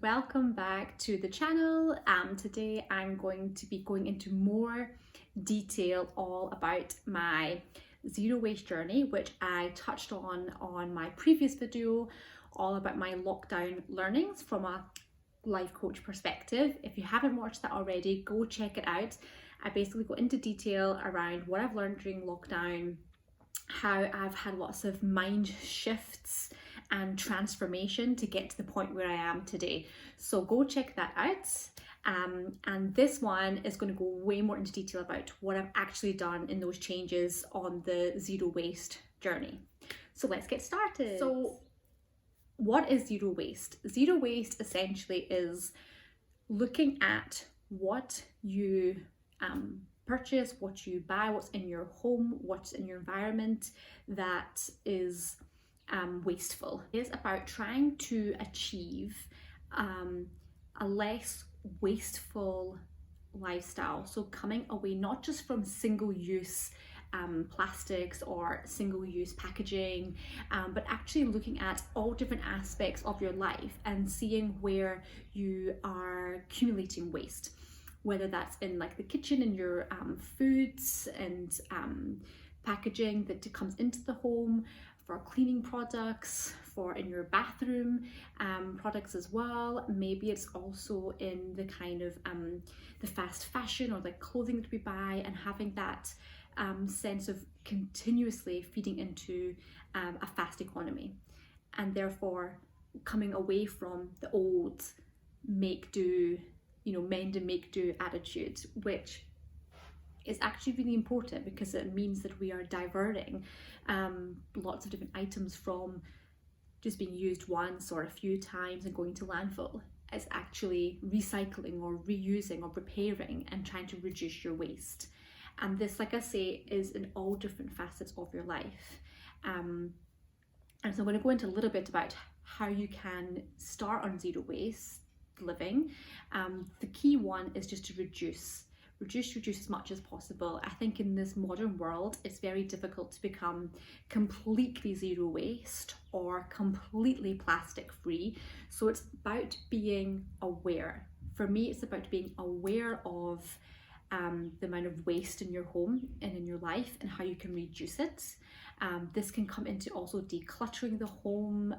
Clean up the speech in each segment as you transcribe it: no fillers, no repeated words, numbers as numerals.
welcome back to the channel. Today I'm going to be going into more detail all about my zero waste journey, which I touched on my previous video, all about my lockdown learnings from a life coach perspective. If you haven't watched that already, go check it out. I basically go into detail around what I've learned during lockdown, how I've had lots of mind shifts and transformation to get to the point where I am today. So go check that out. And this one is going to go way more into detail about what I've actually done in those changes on the zero waste journey. So let's get started. So what is zero waste? Zero waste essentially is looking at what you purchase, what you buy, what's in your home, what's in your environment that is wasteful. It is about trying to achieve a less wasteful lifestyle. So coming away not just from single-use plastics or single-use packaging, but actually looking at all different aspects of your life and seeing where you are accumulating waste, whether that's in like the kitchen and your foods and packaging that comes into the home, for cleaning products, for in your bathroom products as well. Maybe it's also in the kind of the fast fashion or the clothing that we buy, and having that sense of continuously feeding into a fast economy, and therefore coming away from the old make do, mend and make do attitude, which is actually really important because it means that we are diverting lots of different items from just being used once or a few times and going to landfill. It's actually recycling or reusing or repairing and trying to reduce your waste. And this, like I say, is in all different facets of your life. And so I'm going to go into a little bit about how you can start on zero waste living. The key one is just to reduce as much as possible. I think in this modern world, it's very difficult to become completely zero waste or completely plastic free. So it's about being aware. For me, it's about being aware of the amount of waste in your home and in your life and how you can reduce it. This can come into also decluttering the home,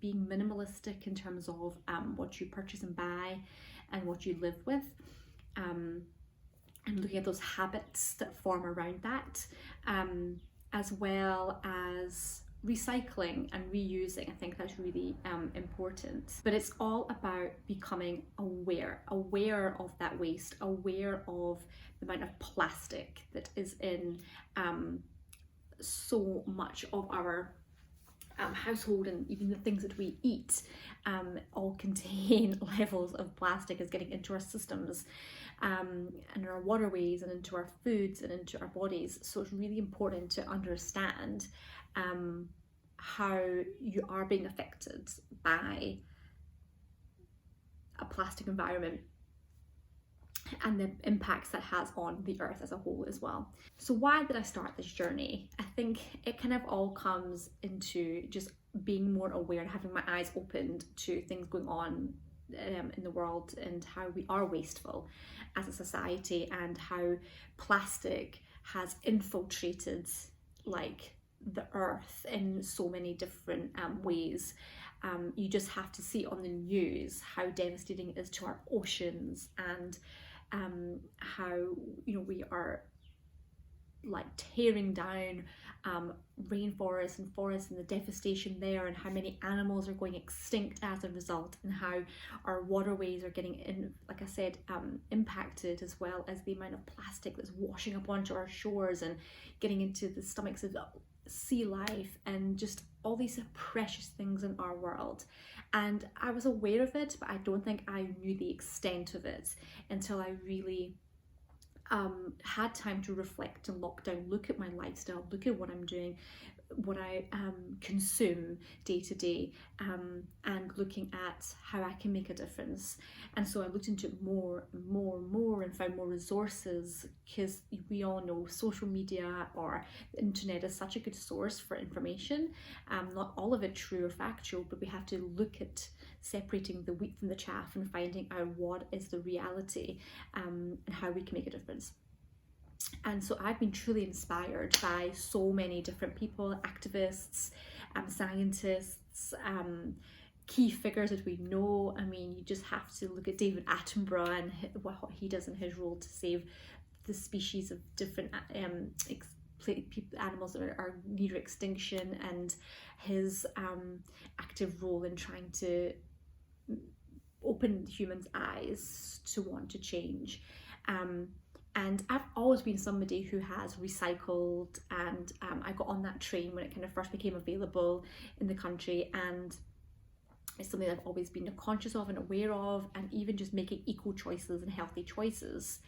being minimalistic in terms of what you purchase and buy and what you live with. And looking at those habits that form around that, as well as recycling and reusing. I think that's really important. But it's all about becoming aware of that waste, aware of the amount of plastic that is in so much of our household, and even the things that we eat all contain levels of plastic is getting into our systems and our waterways and into our foods and into our bodies. So it's really important to understand how you are being affected by a plastic environment and the impacts that has on the earth as a whole as well. So why did I start this journey? I think it kind of all comes into just being more aware and having my eyes opened to things going on in the world, and how we are wasteful as a society, and how plastic has infiltrated like the earth in so many different ways. You just have to see on the news how devastating it is to our oceans, and how we are like tearing down rainforests and forests and the devastation there, and how many animals are going extinct as a result, and how our waterways are getting like I said, impacted, as well as the amount of plastic that's washing up onto our shores and getting into the stomachs of sea life, and just all these precious things in our world. And I was aware of it, but I don't think I knew the extent of it until I really had time to reflect in lockdown, look at my lifestyle, look at what I'm doing, consume day to day, and looking at how I can make a difference. And so I looked into it more and found more resources, because we all know social media or the internet is such a good source for information. Not all of it true or factual, but we have to look at separating the wheat from the chaff and finding out what is the reality, and how we can make a difference. And so I've been truly inspired by so many different people, activists, scientists, key figures that we know. I mean, you just have to look at David Attenborough and what he does in his role to save the species of different animals that are near extinction, and his active role in trying to open humans' eyes to want to change. And I've always been somebody who has recycled, and I got on that train when it kind of first became available in the country, and it's something I've always been conscious of and aware of, and even just making eco choices and healthy choices.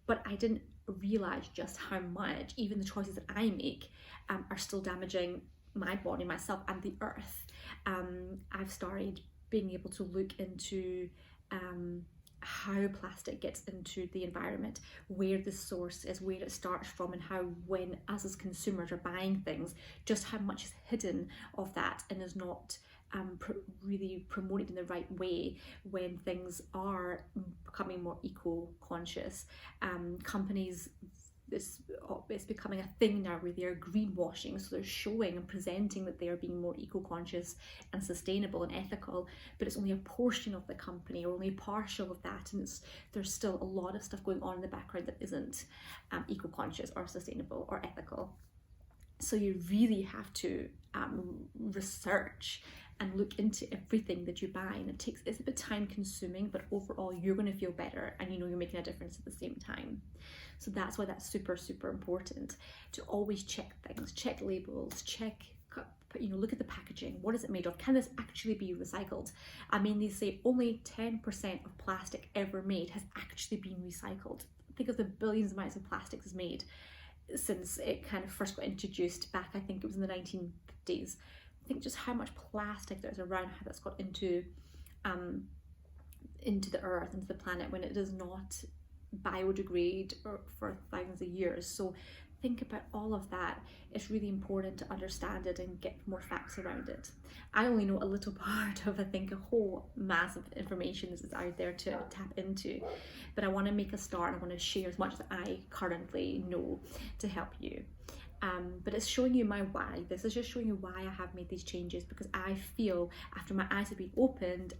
But I didn't realise just how much even the choices that I make are still damaging my body, myself, and the earth. I've started being able to look into how plastic gets into the environment, where the source is, where it starts from, and how, when us as consumers are buying things, just how much is hidden of that and is not really promoted in the right way when things are becoming more eco-conscious. Companies, it's becoming a thing now where they're greenwashing, so they're showing and presenting that they are being more eco-conscious and sustainable and ethical, but it's only a portion of the company, or only partial of that, and there's still a lot of stuff going on in the background that isn't eco-conscious or sustainable or ethical. So you really have to research and look into everything that you buy, and it's a bit time consuming, but overall you're going to feel better, and you know you're making a difference at the same time. So that's why that's super important, to always check things, check labels, look at the packaging. What is it made of? Can this actually be recycled? I mean, they say only 10% of plastic ever made has actually been recycled. Think of the billions of amounts of plastics made since it kind of first got introduced back, I think it was in the 1950s. Think just how much plastic there's around, how that's got into the earth, into the planet, when it does not biodegrade for thousands of years. So think about all of that. It's really important to understand it and get more facts around it. I only know a little part of, I think, a whole mass of information that is out there to tap into, but I want to make a start. I want to share as much as I currently know to help you. But it's showing you my why. This is just showing you why I have made these changes, because I feel after my eyes have been opened,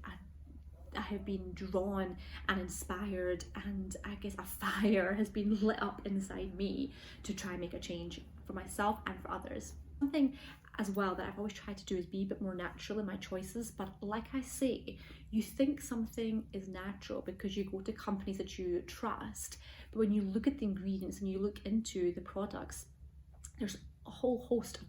I have been drawn and inspired, and I guess a fire has been lit up inside me to try and make a change for myself and for others. Something as well that I've always tried to do is be a bit more natural in my choices, but like I say, you think something is natural because you go to companies that you trust, but when you look at the ingredients and you look into the products, there's a whole host of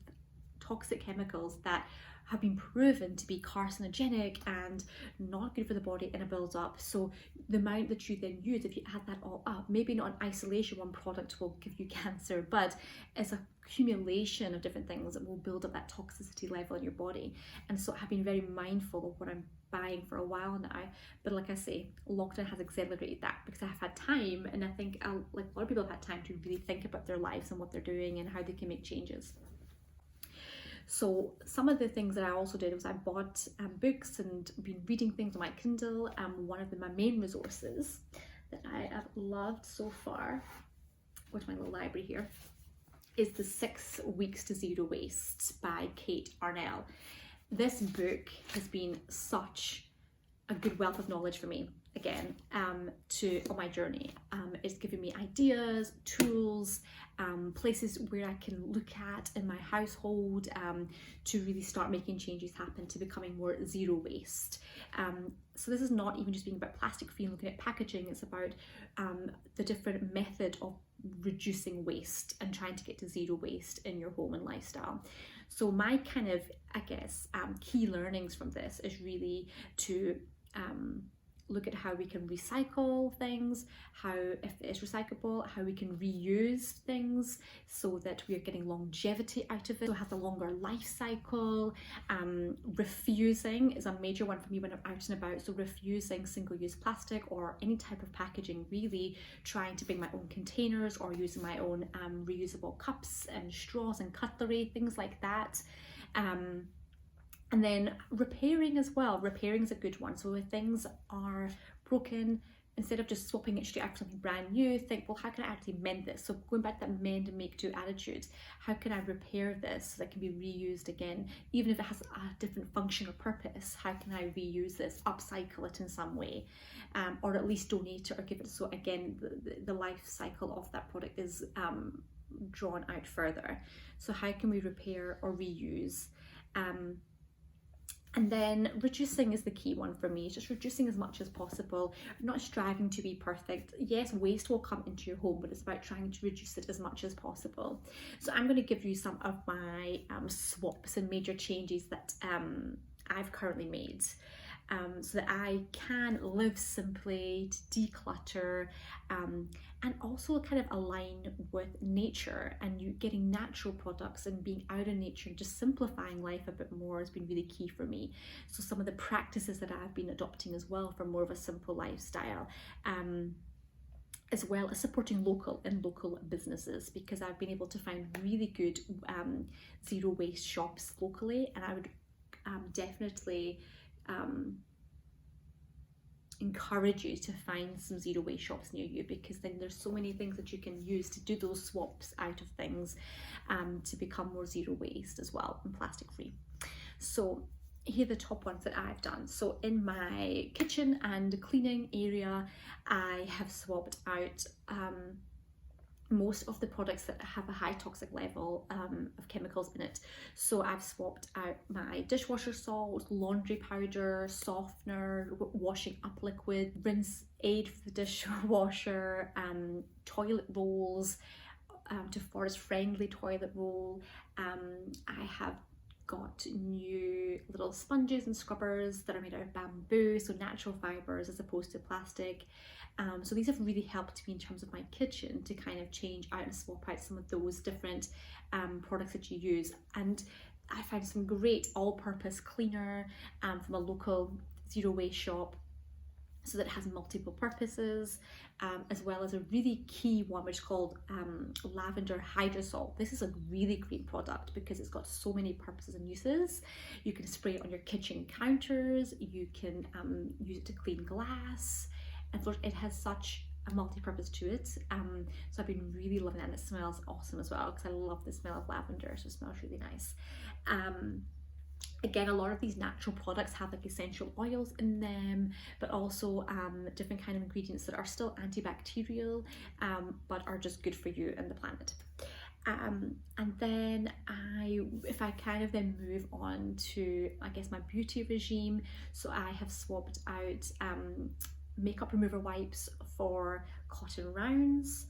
toxic chemicals that have been proven to be carcinogenic and not good for the body, and it builds up. So the amount that you then use, if you add that all up, maybe not in isolation one product will give you cancer, but it's a accumulation of different things that will build up that toxicity level in your body. And so I've been very mindful of what I'm buying for a while now, but like I say, lockdown has accelerated that because I've had time, and I think like a lot of people have had time to really think about their lives and what they're doing and how they can make changes. So some of the things that I also did was I bought books and been reading things on my Kindle. One of my main resources that I have loved so far, where's my little library here, is The 6 Weeks to Zero Waste by Kate Arnell. This book has been such a good wealth of knowledge for me, again, on my journey. It's given me ideas, tools, places where I can look at in my household to really start making changes happen to becoming more zero waste. So this is not even just being about plastic free and looking at packaging, it's about the different method of reducing waste and trying to get to zero waste in your home and lifestyle. So my kind of, I guess, key learnings from this is really to look at how we can recycle things, how, if it is recyclable, how we can reuse things so that we are getting longevity out of it, so it has a longer life cycle. Refusing is a major one for me when I'm out and about, so refusing single-use plastic or any type of packaging, really trying to bring my own containers or using my own reusable cups and straws and cutlery, things like that. And then repairing as well. Repairing is a good one. So if things are broken, instead of just swapping it straight out for something brand new, think, well, how can I actually mend this? So going back to that mend and make do attitude, how can I repair this so that it can be reused again? Even if it has a different function or purpose, how can I reuse this, upcycle it in some way, or at least donate it or give it? So again, the life cycle of that product is drawn out further. So how can we repair or reuse? And then reducing is the key one for me. Just reducing as much as possible, not striving to be perfect. Yes, waste will come into your home, but it's about trying to reduce it as much as possible. So I'm going to give you some of my swaps and major changes that I've currently made, so that I can live simply, to declutter, and also kind of align with nature, and you getting natural products and being out in nature and just simplifying life a bit more has been really key for me. So some of the practices that I've been adopting as well for more of a simple lifestyle, as well as supporting local businesses, because I've been able to find really good zero waste shops locally, and I would definitely encourage you to find some zero waste shops near you, because then there's so many things that you can use to do those swaps out of things, to become more zero waste as well and plastic free. So here are the top ones that I've done. So in my kitchen and cleaning area, I have swapped out most of the products that have a high toxic level of chemicals in it. So I've swapped out my dishwasher salt, laundry powder, softener, washing up liquid, rinse aid for the dishwasher, toilet rolls, to forest friendly toilet roll. I have got new little sponges and scrubbers that are made out of bamboo, so natural fibers as opposed to plastic. So these have really helped me in terms of my kitchen to kind of change out and swap out some of those different products that you use. And I found some great all-purpose cleaner from a local zero waste shop, so that it has multiple purposes, as well as a really key one which is called lavender hydrosol. This is a really great product because it's got so many purposes and uses. You can spray it on your kitchen counters, you can use it to clean glass, and it has such a multi-purpose to it. So I've been really loving it, and it smells awesome as well, because I love the smell of lavender, so it smells really nice. Again, a lot of these natural products have like essential oils in them, but also different kind of ingredients that are still antibacterial, but are just good for you and the planet. And then if I kind of then move on to, I guess, my beauty regime, so I have swapped out makeup remover wipes for cotton rounds.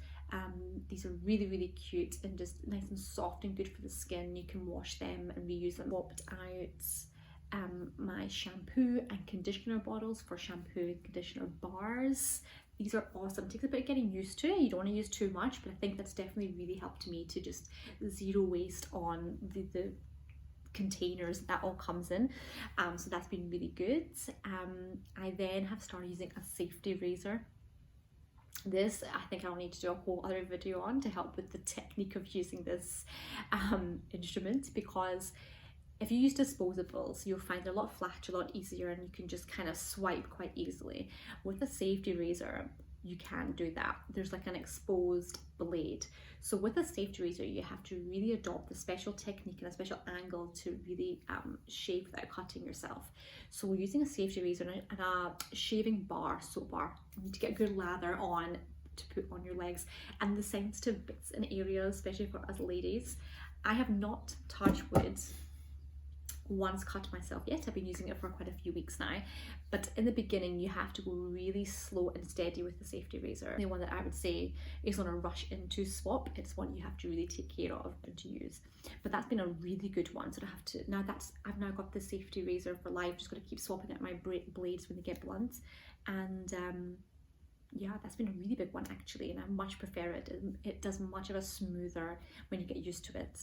These are really, really cute and just nice and soft and good for the skin. You can wash them and reuse them. Swapped out my shampoo and conditioner bottles for shampoo and conditioner bars. These are awesome. It takes a bit of getting used to. You don't want to use too much, but I think that's definitely really helped me to just zero waste on the containers that all comes in. So that's been really good. I then have started using a safety razor. This I think I'll need to do a whole other video on to help with the technique of using this instrument, because if you use disposables, you'll find they're a lot flatter, a lot easier, and you can just kind of swipe quite easily. With a safety razor, you can do that. There's like an exposed blade. So with a safety razor, you have to really adopt a special technique and a special angle to really shave without cutting yourself. So we're using a safety razor and a shaving bar, soap bar. You need to get good lather on to put on your legs, and the sensitive bits and areas, especially for us ladies. I have not touched wood once cut myself yet. I've been using it for quite a few weeks now, but in the beginning you have to go really slow and steady with the safety razor. The one that I would say is on a rush into swap, it's one you have to really take care of and to use. But that's been a really good one. So I've now got the safety razor for life. Just got to keep swapping out my blades when they get blunt, and yeah, that's been a really big one actually, and I much prefer it. It does much of a smoother, when you get used to it,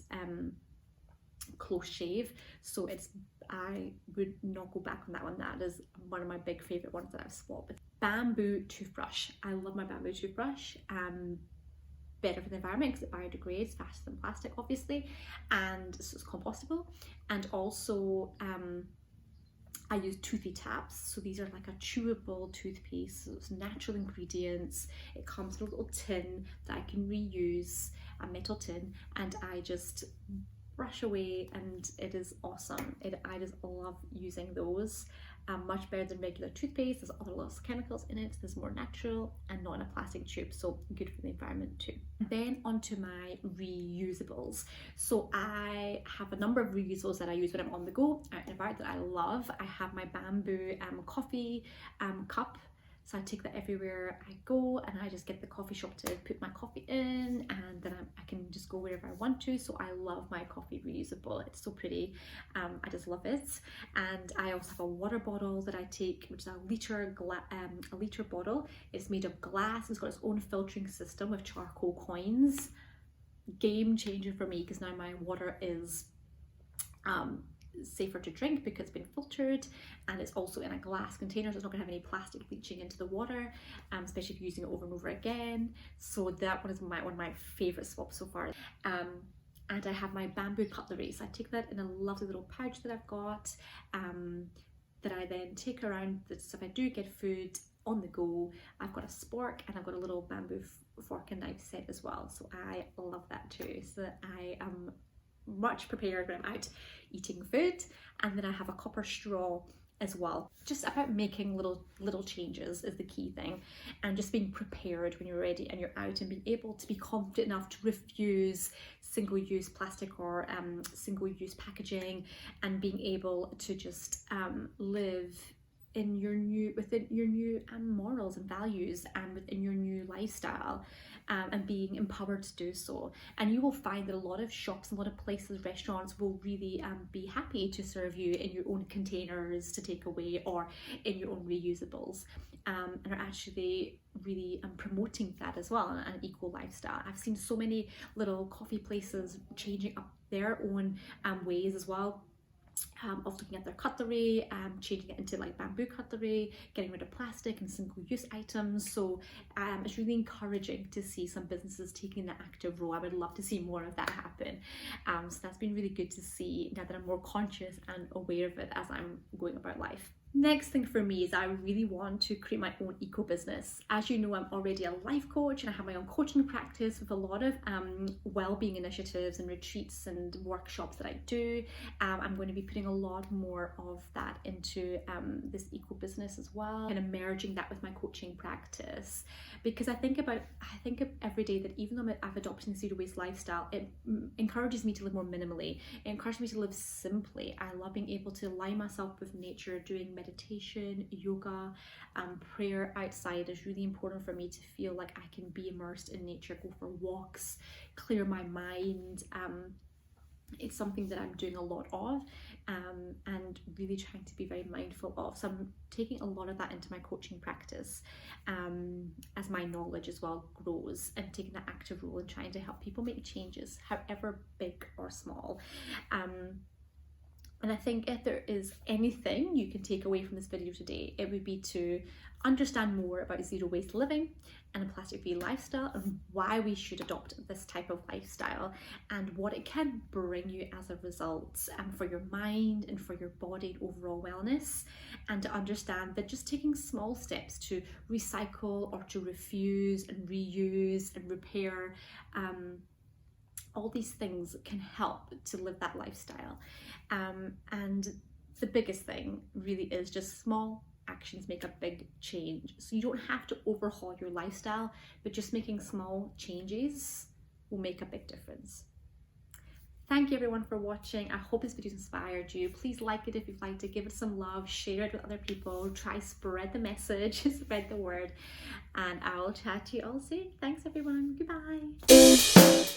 close shave. So I would not go back on that one. That is one of my big favorite ones that I've swapped. Bamboo toothbrush. I love my bamboo toothbrush. Better for the environment because it biodegrades faster than plastic, obviously, and so it's compostable. And also I use toothy taps. So these are like a chewable toothpaste. So it's natural ingredients. It comes in a little tin that I can reuse, a metal tin, and I just brush away, and it is awesome. I just love using those. Much better than regular toothpaste. There's other less chemicals in it. There's more natural and not in a plastic tube, so good for the environment too. Then onto my reusables. So I have a number of reusables that I use when I'm on the go, out and about, that I love. I have my bamboo coffee cup. So I take that everywhere I go, and I just get the coffee shop to put my coffee in, and then I can just go wherever I want to. So I love my coffee reusable. It's so pretty. I just love it. And I also have a water bottle that I take, which is a liter bottle. It's made of glass. It's got its own filtering system with charcoal coins. Game changer for me, because now my water is safer to drink because it's been filtered, and it's also in a glass container, so it's not going to have any plastic leaching into the water, especially if you're using it over and over again. So that one is one of my favorite swaps so far. And I have my bamboo cutlery, so I take that in a lovely little pouch that I've got, that I then take around. So if I do get food on the go, I've got a spork, and I've got a little bamboo fork and knife set as well, so I love that too, so that I am much prepared when I'm out eating food. And then I have a copper straw as well. Just about making little changes is the key thing, and just being prepared when you're ready and you're out, and being able to be confident enough to refuse single-use plastic or single-use packaging, and being able to just live in within your new morals and values, and within your new lifestyle, and being empowered to do so. And you will find that a lot of shops, a lot of places, restaurants will really be happy to serve you in your own containers to take away, or in your own reusables, and are actually really promoting that as well, an equal lifestyle. I've seen so many little coffee places changing up their own ways as well, of looking at their cutlery, changing it into like bamboo cutlery, getting rid of plastic and single-use items. So it's really encouraging to see some businesses taking the active role. I would love to see more of that happen. So that's been really good to see, now that I'm more conscious and aware of it as I'm going about life. Next thing for me is I really want to create my own eco business. As you know, I'm already a life coach, and I have my own coaching practice with a lot of well-being initiatives and retreats and workshops that I do. I'm going to be putting a lot more of that into this eco business as well, and merging that with my coaching practice, because I think every day that even though I've adopted a zero waste lifestyle, it encourages me to live more minimally. It encourages me to live simply. I love being able to align myself with nature, doing meditation, yoga, prayer outside is really important for me to feel like I can be immersed in nature, go for walks, clear my mind. It's something that I'm doing a lot of, and really trying to be very mindful of. So I'm taking a lot of that into my coaching practice, as my knowledge as well grows, and taking that active role in trying to help people make changes, however big or small. And I think if there is anything you can take away from this video today, it would be to understand more about zero waste living and a plastic-free lifestyle, and why we should adopt this type of lifestyle, and what it can bring you as a result, for your mind and for your body and overall wellness. And to understand that just taking small steps to recycle, or to refuse and reuse and repair, all these things can help to live that lifestyle. And the biggest thing really is just small actions make a big change. So you don't have to overhaul your lifestyle, but just making small changes will make a big difference. Thank you everyone for watching. I hope this video inspired you. Please like it if you'd like to, give it some love, share it with other people, try spread the message, spread the word, and I will chat to you all soon. Thanks everyone, goodbye.